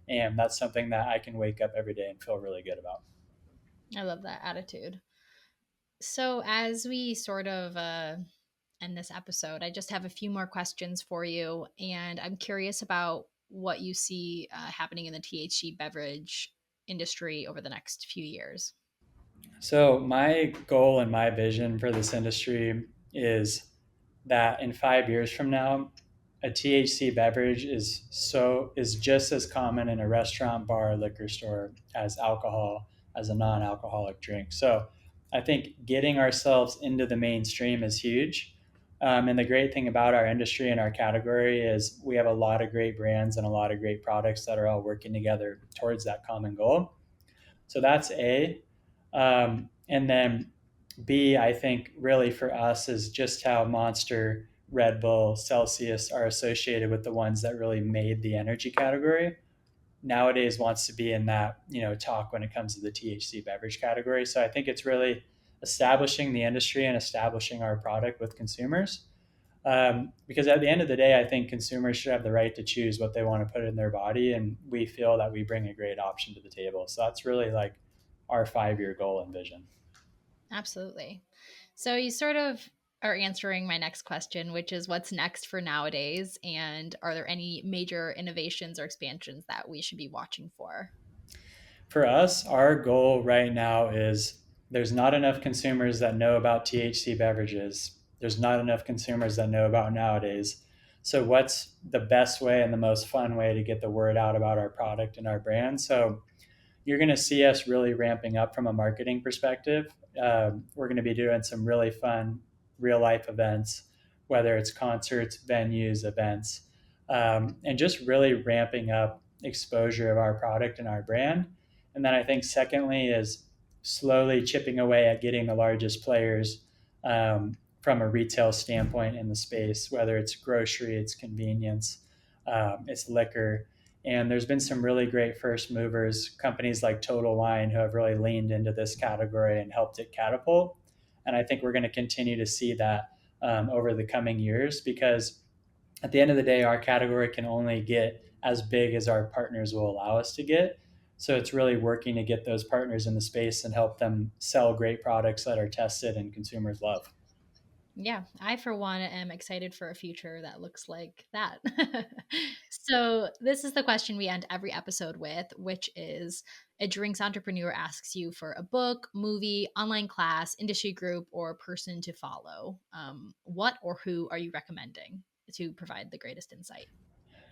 And that's something that I can wake up every day and feel really good about. I love that attitude. So, as we sort of end this episode, I just have a few more questions for you. And I'm curious about what you see happening in the THC beverage industry over the next few years. So my goal and my vision for this industry is that in 5 years from now, a THC beverage is just as common in a restaurant, bar, liquor store as alcohol, as a non-alcoholic drink. So I think getting ourselves into the mainstream is huge. And the great thing about our industry and our category is we have a lot of great brands and a lot of great products that are all working together towards that common goal. So that's A. And then B, I think really for us is just how Monster, Red Bull, Celsius are associated with the ones that really made the energy category. Nowadays wants to be in that, talk when it comes to the THC beverage category. So I think it's really establishing the industry and establishing our product with consumers. Because at the end of the day, I think consumers should have the right to choose what they want to put in their body. And we feel that we bring a great option to the table. So that's really like our 5-year goal and vision. Absolutely. So, you sort of are answering my next question, which is what's next for nowadays? And are there any major innovations or expansions that we should be watching for? For us, our goal right now is there's not enough consumers that know about THC beverages. There's not enough consumers that know about nowadays. So what's the best way and the most fun way to get the word out about our product and our brand? So you're going to see us really ramping up from a marketing perspective. We're going to be doing some really fun real life events, whether it's concerts, venues, events, and just really ramping up exposure of our product and our brand. And then I think secondly is slowly chipping away at getting the largest players from a retail standpoint in the space, whether it's grocery, it's convenience, it's liquor. And there's been some really great first movers, companies like Total Wine, who have really leaned into this category and helped it catapult. And I think we're going to continue to see that over the coming years, because at the end of the day, our category can only get as big as our partners will allow us to get. So it's really working to get those partners in the space and help them sell great products that are tested and consumers love. Yeah, I, for one, am excited for a future that looks like that. So, this is the question we end every episode with, which is a drinks entrepreneur asks you for a book, movie, online class, industry group, or person to follow. What or who are you recommending to provide the greatest insight?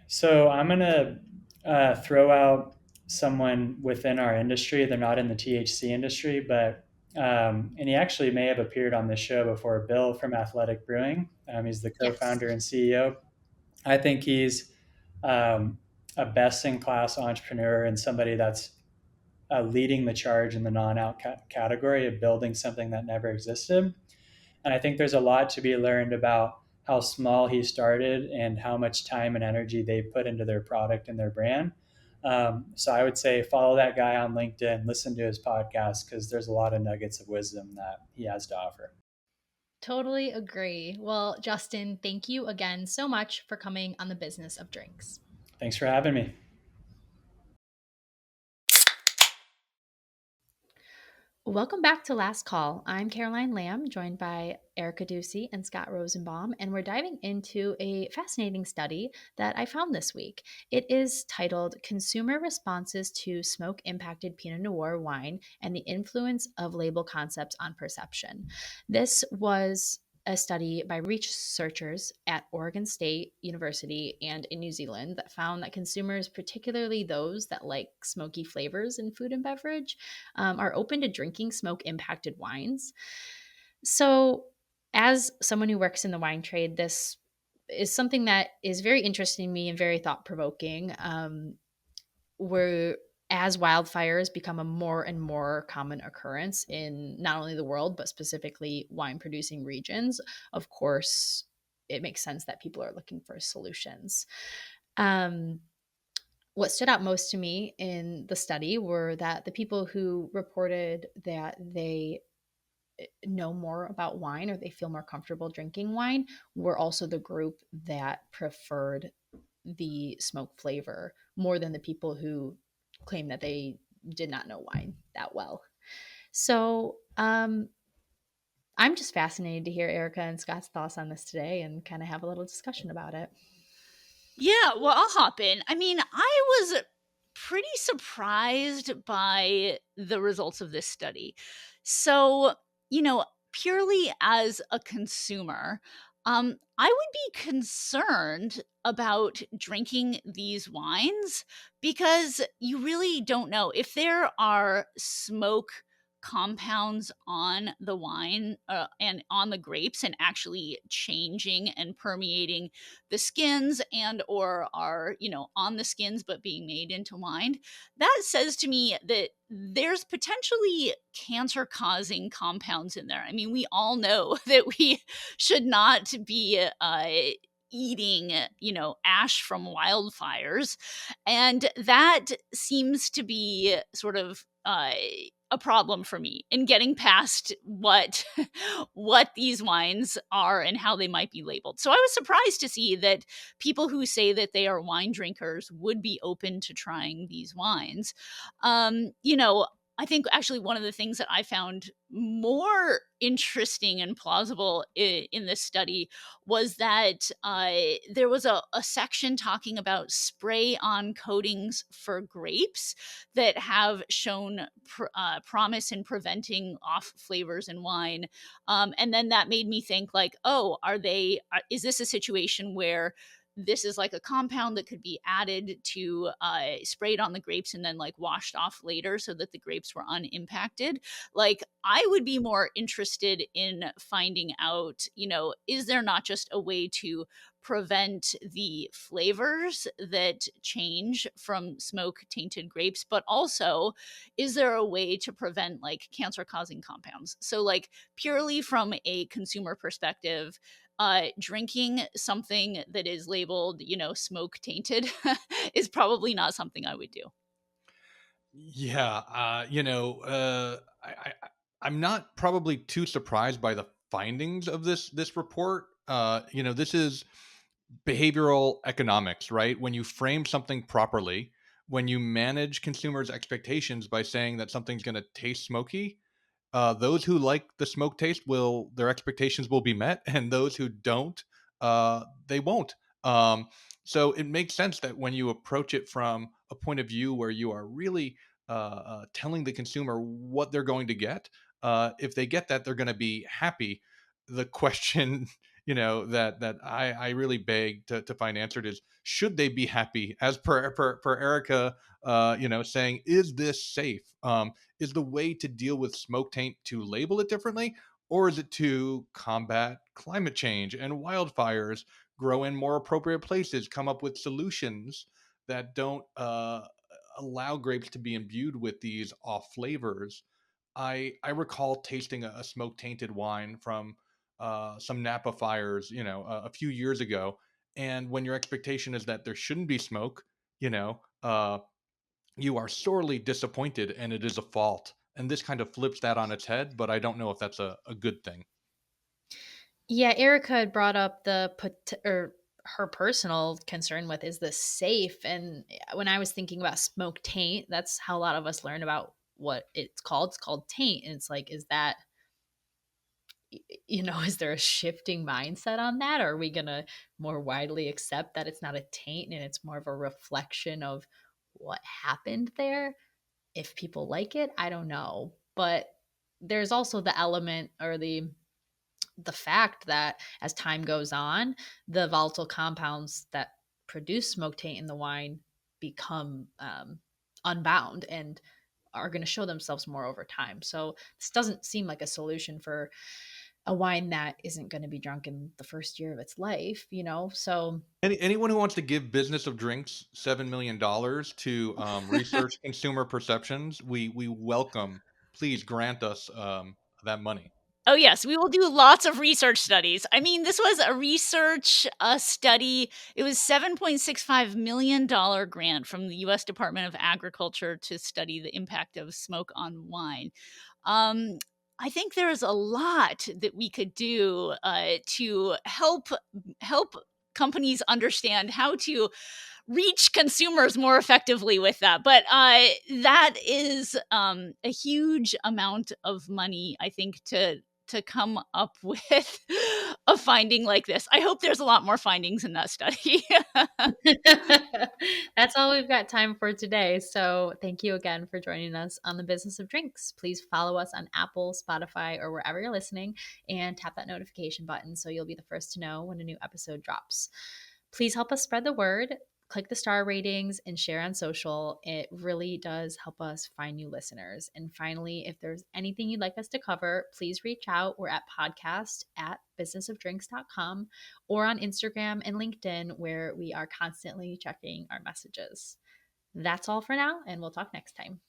So I'm going to throw out someone within our industry. They're not in the THC industry, but and he actually may have appeared on this show before. Bill from Athletic Brewing. He's the Yes. co-founder and CEO. I think he's a best-in-class entrepreneur and somebody that's leading the charge in the non-out category of building something that never existed. And I think there's a lot to be learned about how small he started and how much time and energy they put into their product and their brand. So I would say follow that guy on LinkedIn, listen to his podcast, because there's a lot of nuggets of wisdom that he has to offer. Totally agree. Well, Justin, thank you again so much for coming on the Business of Drinks. Thanks for having me. Welcome back to Last Call. I'm Caroline Lamb, joined by Erica Ducey and Scott Rosenbaum, and we're diving into a fascinating study that I found this week. It is titled Consumer Responses to Smoke Impacted Pinot Noir Wine and the Influence of Label Concepts on Perception. This was a study by researchers at Oregon State University and in New Zealand that found that consumers, particularly those that like smoky flavors in food and beverage, are open to drinking smoke impacted wines. So, as someone who works in the wine trade, this is something that is very interesting to me and very thought provoking. Where as wildfires become a more and more common occurrence in not only the world, but specifically wine producing regions, of course, it makes sense that people are looking for solutions. What stood out most to me in the study were that the people who reported that they know more about wine or they feel more comfortable drinking wine were also the group that preferred the smoke flavor more than the people who claim that they did not know wine that well. So I'm just fascinated to hear Erica and Scott's thoughts on this today and kind of have a little discussion about it. Yeah, well, I'll hop in. I mean, I was pretty surprised by the results of this study. So, purely as a consumer, I would be concerned about drinking these wines because you really don't know if there are smoke compounds on the wine and on the grapes and actually changing and permeating the skins and or are on the skins but being made into wine. That says to me that there's potentially cancer causing compounds in there. I mean, we all know that we should not be eating ash from wildfires, and that seems to be sort of a problem for me in getting past what what these wines are and how they might be labeled. So I was surprised to see that people who say that they are wine drinkers would be open to trying these wines. I think actually one of the things that I found more interesting and plausible in this study was that there was a section talking about spray-on coatings for grapes that have shown promise in preventing off flavors in wine. And then that made me think like, oh, is this a situation where this is like a compound that could be added to sprayed on the grapes and then like washed off later so that the grapes were unimpacted. Like, I would be more interested in finding out, is there not just a way to prevent the flavors that change from smoke tainted grapes, but also is there a way to prevent like cancer causing compounds? So like purely from a consumer perspective, drinking something that is labeled, smoke tainted is probably not something I would do. Yeah, I'm not probably too surprised by the findings of this report. This is behavioral economics, right? When you frame something properly, when you manage consumers' expectations by saying that something's going to taste smoky, those who like the smoke taste will their expectations will be met, and those who don't, they won't. Um, so it makes sense that when you approach it from a point of view where you are really telling the consumer what they're going to get, if they get that, they're going to be happy. The question, that I really beg to find answered is, should they be happy? As per Erica, saying, is this safe? Is the way to deal with smoke taint to label it differently, or is it to combat climate change and wildfires, grow in more appropriate places, come up with solutions that don't allow grapes to be imbued with these off flavors? I recall tasting a smoke tainted wine from some Napa fires, a few years ago. And when your expectation is that there shouldn't be smoke, you are sorely disappointed, and it is a fault. And this kind of flips that on its head, but I don't know if that's a good thing. Yeah, Erica had brought up or her personal concern with, is this safe? And when I was thinking about smoke taint, that's how a lot of us learn about what it's called. It's called taint. And it's like, is that, is there a shifting mindset on that? Or are we going to more widely accept that it's not a taint and it's more of a reflection of what happened there? If people like it, I don't know. But there's also the element, or the fact that as time goes on, the volatile compounds that produce smoke taint in the wine become unbound and are going to show themselves more over time. So this doesn't seem like a solution for a wine that isn't going to be drunk in the first year of its life, So Anyone who wants to give Business of Drinks $7 million to research consumer perceptions, we welcome. Please grant us that money. Oh, yes, we will do lots of research studies. I mean, this was a research study. It was $7.65 million grant from the U.S. Department of Agriculture to study the impact of smoke on wine. I think there is a lot that we could do to help companies understand how to reach consumers more effectively with that. But that is a huge amount of money, I think, to come up with a finding like this. I hope there's a lot more findings in that study. that's all we've got time for today. So thank you again for joining us on the Business of Drinks. Please follow us on Apple, Spotify, or wherever you're listening, and tap that notification button so you'll be the first to know when a new episode drops. Please help us spread the word. Click the star ratings and share on social. It really does help us find new listeners. And finally, if there's anything you'd like us to cover, please reach out. We're at podcast@businessofdrinks.com or on Instagram and LinkedIn, where we are constantly checking our messages. That's all for now, and we'll talk next time.